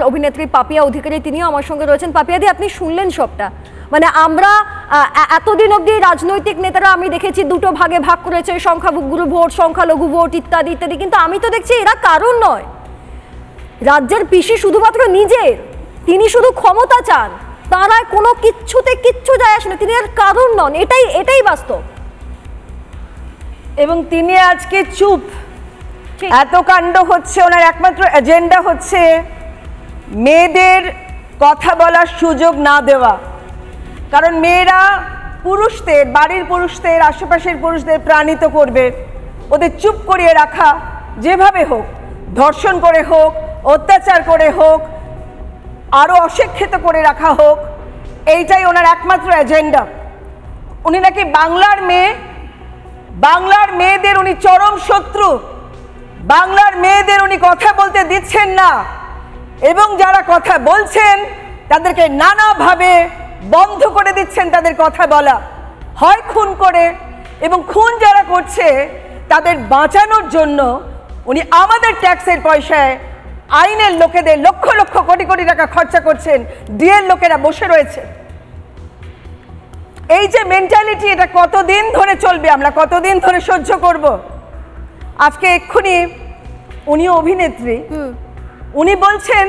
অভিনেত্রী পাপিয়া অধিকারী, তিনিও আমার সঙ্গে রয়েছেন। পাপিয়াদি, আপনি শুনলেন সবটা। মানে আমরা এতদিন অবধি রাজনৈতিক নেতারা আমি দেখেছি দুটো ভাগে ভাগ করেছে, সংখ্যাগুরু ভোট, সংখ্যালঘু ভোট ইত্যাদি ইত্যাদি, কিন্তু আমি তো দেখছি এরা কারণ নয়। রাজ্যের পিসি শুধুমাত্র নিজের, তিনি শুধু ক্ষমতা চান, তারা কোনো কিচ্ছু যায় আসে না, তিনি আর কারণ নন, এটাই বাস্তব। এবং তিনি আজকে চুপ, এত কাণ্ড হচ্ছে, ওনার একমাত্র এজেন্ডা হচ্ছে মেয়েদের কথা বলার সুযোগ না দেওয়া। কারণ মেয়েরা পুরুষদের, বাড়ির পুরুষদের, আশেপাশের পুরুষদের প্রাণিত করবে, ওদের চুপ করিয়ে রাখা, যেভাবে হোক, ধর্ষণ করে হোক, অত্যাচার করে হোক, আরও অশিক্ষিত করে রাখা হোক, এইটাই ওনার একমাত্র এজেন্ডা। উনি নাকি বাংলার মেয়েদের উনি চরম শত্রু, বাংলার মেয়েদের উনি কথা বলতে দিচ্ছেন না, এবং যারা কথা বলছেন তাদেরকে নানাভাবে বন্ধ করে দিচ্ছেন তাদের কথা বলা, হয় খুন করে, এবং খুন যারা করছে তাদের বাঁচানোর জন্য উনি আমাদের ট্যাক্সের পয়সায় আইনের লোকেদের লক্ষ লক্ষ কোটি কোটি টাকা খরচা করছেন, ডিএর লোকেরা বসে রয়েছে। এই যে মেন্টালিটি, এটা কতদিন ধরে চলবে, আমরা কতদিন ধরে সহ্য করব? আজকে এক্ষুনি উনিও অভিনেত্রী, উনি বলছেন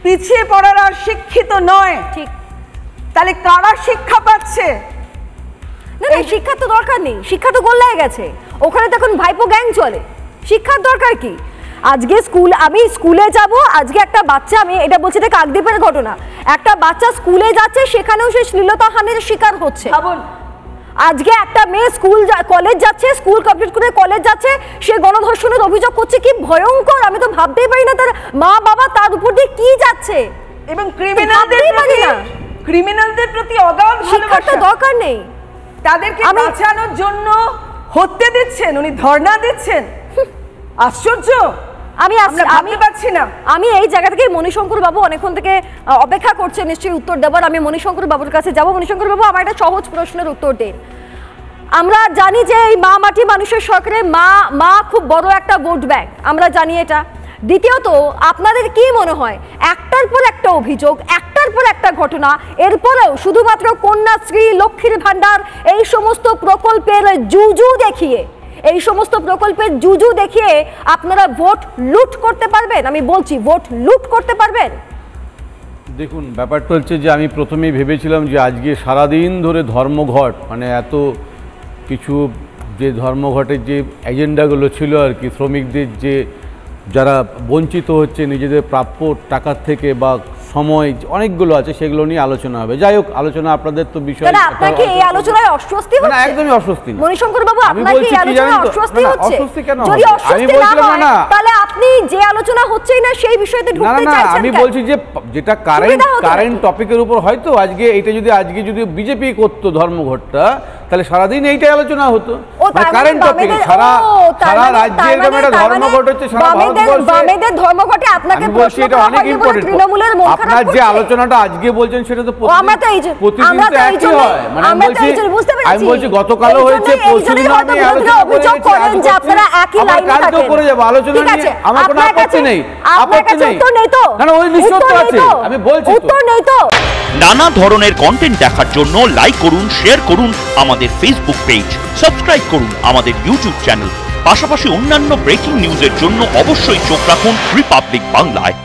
পিছিয়ে পড়ার আর শিক্ষিত নয়। ঠিক, তাহলে কারা শিক্ষা পাচ্ছে? না, শিক্ষার তো দরকার নেই, শিক্ষা তো গোল্লায় গেছে, ওখানে তো এখন ভাইপো গ্যাং চলে, শিক্ষার দরকার কি? আজকে আমি স্কুলে যাব, আজকে একটা বাচ্চা, আমি এটা বলছি যে কাকদ্বীপের ঘটনা, একটা বাচ্চা স্কুলে যাচ্ছে, সেখানেও সে শ্লীলতাহানির শিকার হচ্ছে। আজকে একটা মেয়ে কলেজ যাচ্ছে, স্কুল কমপ্লিট করে কলেজ যাচ্ছে, সে গণধর্ষণের অভিযোগ করছে। কি ভয়ঙ্কর, আমি তো ভাবতেই পারি না তার মা বাবা তার উপর দিয়ে কি যাচ্ছে। এবং ক্রিমিনালদের প্রতি অগাধ ভালোবাসা, দরকার নেই, তাদেরকে বাঁচানোর জন্য হত্যা দিচ্ছেন, উনি ধর্ণা দিচ্ছেন। আশ্চর্য, আমি পাচ্ছি না। আমি এই জায়গা থেকে মণিশঙ্কর বাবু অনেকক্ষণ থেকে অপেক্ষা করছে নিশ্চয়ই উত্তর দেবার, আমি মণিশঙ্কর বাবুর কাছে যাব। মণিশঙ্কর বাবু, আমার একটা সহজ প্রশ্নের উত্তর দিন। আমরা জানি যে এই মা মাটি মানুষের সরকারে মা খুব বড় একটা ভোট ব্যাংক, আমরা জানি এটা। দ্বিতীয়ত, আপনাদের কি মনে হয় একটার পর একটা অভিযোগ, একটার পর একটা ঘটনা, এরপরেও শুধুমাত্র কন্যাশ্রী, লক্ষ্মীর ভান্ডার, এই সমস্ত প্রকল্পের জুজু দেখিয়ে আপনারা ভোট লুট করতে পারবেন? আমি বলছি, ভোট লুট করতে পারবেন? দেখুন, ব্যাপারটা হচ্ছে যে আমি প্রথমেই ভেবেছিলাম যে আজকে সারাদিন ধরে ধর্মঘট, মানে এত কিছু যে ধর্মঘটের যে এজেন্ডাগুলো ছিল আর কি, শ্রমিকদের যে যারা বঞ্চিত হচ্ছে নিজেদের প্রাপ্য টাকার থেকে বা সময়, অনেকগুলো আছে, সেগুলো নিয়ে আলোচনা হবে। যাই হোক, আলোচনা আপনাদের তো বিষয়, আপনাকে এই আলোচনায় অস্বস্তি হচ্ছে? না, একদমই অস্বস্তি না মণিশঙ্কর বাবু, আপনাকে এই আলোচনায় অস্বস্তি হচ্ছে? অস্বস্তি কেন? যদি অস্বস্তি না হয় তাহলে আপনি যে আলোচনা হচ্ছেই না সেই বিষয়তে ঢুকতে চাইছেন কেন? আমি বলছি যে যেটা কারেন্ট টপিকের উপর, হয়তো আজকে এটা যদি বিজেপি করতো ধর্মঘটটা, তাহলে সারাদিন এইটাই আলোচনা হতো। কারেন্ট টপিক, সারা রাজ্যে এরকম একটা ধর্মঘট হচ্ছে, সারা ভারতবর্ষে বামেদের ধর্মঘটে আপনাকে বলছি এটা অনেক ইম্পর্টেন্ট। আপনার যে আলোচনাটা আজকে বলছেন সেটা তো প্রতিদিন তো একই হয়। মানে আমি বলছি গতকালও হয়েছে, পরশুদিন আমি আলোচনা করেছি, যে আপনারা একই লাইনে থাকেন, করে যাব আলোচনা নিয়ে, আমার কোনো আপত্তি নেই। না, ওই নিশ্চয়তা আছে, আমি বলছি উত্তর নেই তো। নানা ধরনের কন্টেন্ট দেখার জন্য লাইক করুন, শেয়ার করুন আমাদের ফেসবুক পেজ, সাবস্ক্রাইব করুন আমাদের ইউটিউব চ্যানেল। পাশাপাশি অন্যান্য ব্রেকিং নিউজের জন্য অবশ্যই চোখ রাখুন রিপাবলিক বাংলায়।